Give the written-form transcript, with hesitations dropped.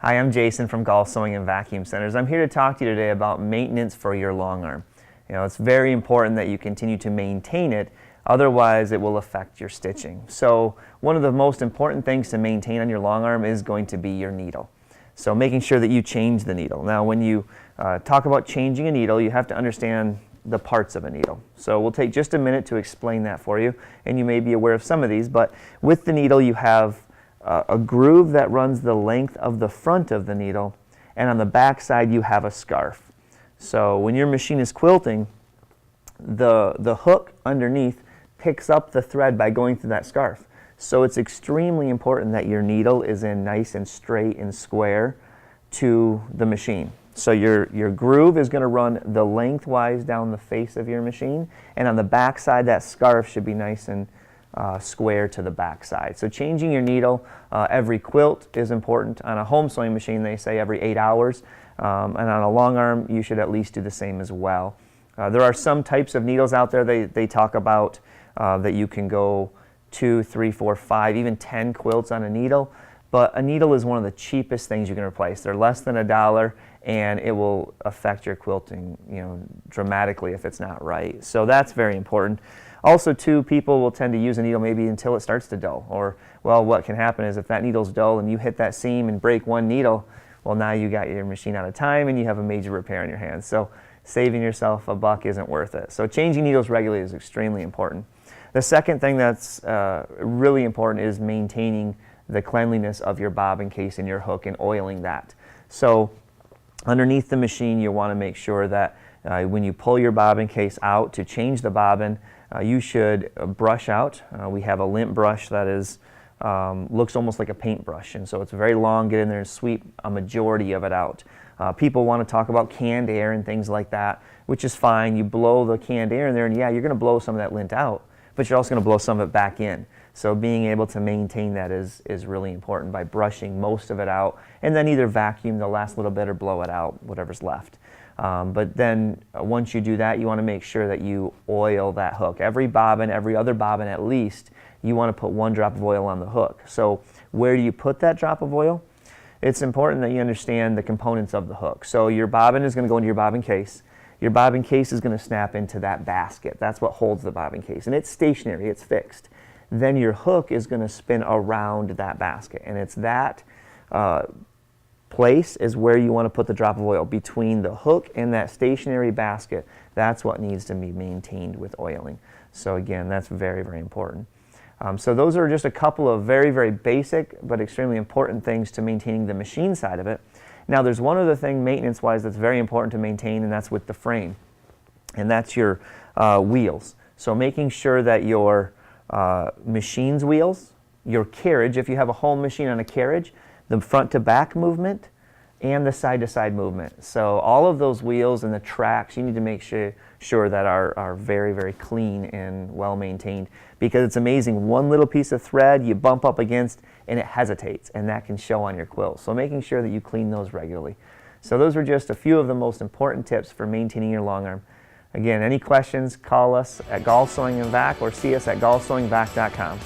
Hi, I'm Jason from Gall Sewing and Vacuum Centers. I'm here to talk to you today about maintenance for your long arm. It's very important that you continue to maintain it, otherwise it will affect your stitching. So one of the most important things to maintain on your long arm is going to be your needle. So making sure that you change the needle. Now when you talk about changing a needle, you have to understand the parts of a needle. So we'll take just a minute to explain that for you, and you may be aware of some of these, but with the needle you have a groove that runs the length of the front of the needle, and on the back side you have a scarf. So when your machine is quilting, the hook underneath picks up the thread by going through that scarf. So it's extremely important that your needle is in nice and straight and square to the machine. So your groove is going to run the lengthwise down the face of your machine, and on the back side that scarf should be nice and square to the back side. So changing your needle every quilt is important. On a home sewing machine they say every 8 hours, and on a long arm you should at least do the same as well. There are some types of needles out there they talk about that you can go 2, 3, 4, 5, even 10 quilts on a needle, but a needle is one of the cheapest things you can replace. They're less than $1 and it will affect your quilting dramatically if it's not right. So that's very important. Also too, people will tend to use a needle maybe until it starts to dull, or well, what can happen is if that needle's dull and you hit that seam and break one needle, well now you got your machine out of time and you have a major repair on your hands. So saving yourself a buck isn't worth it. So changing needles regularly is extremely important. The second thing that's really important is maintaining the cleanliness of your bobbin case and your hook and oiling that. So underneath the machine you want to make sure that when you pull your bobbin case out to change the bobbin, you should brush out. We have a lint brush that is looks almost like a paintbrush, and so it's very long. Get in there and sweep a majority of it out. People want to talk about canned air and things like that, which is fine. You blow the canned air in there and yeah, you're going to blow some of that lint out, but you're also going to blow some of it back in. So being able to maintain that is really important by brushing most of it out, and then either vacuum the last little bit or blow it out, whatever's left. But then once you do that, you want to make sure that you oil that hook. Every bobbin, every other bobbin at least, you want to put 1 drop of oil on the hook. So where do you put that drop of oil? It's important that you understand the components of the hook. So your bobbin is going to go into your bobbin case. Your bobbin case is going to snap into that basket. That's what holds the bobbin case, and it's stationary, it's fixed. Then your hook is going to spin around that basket, and it's that place is where you want to put the drop of oil, between the hook and that stationary basket. That's what needs to be maintained with oiling. So again, that's very, very important. So those are just a couple of very, very basic but extremely important things to maintaining the machine side of it. Now there's one other thing maintenance-wise that's very important to maintain, and that's with the frame, and that's your wheels. So making sure that your machine's wheels, your carriage, if you have a home machine on a carriage, the front to back movement and the side to side movement. So all of those wheels and the tracks you need to make sure that are very, very clean and well maintained, because it's amazing, one little piece of thread you bump up against and it hesitates, and that can show on your quilt. So making sure that you clean those regularly. So those were just a few of the most important tips for maintaining your long arm. Again, any questions, call us at Gall Sewing and Vac or see us at gallsewingvac.com.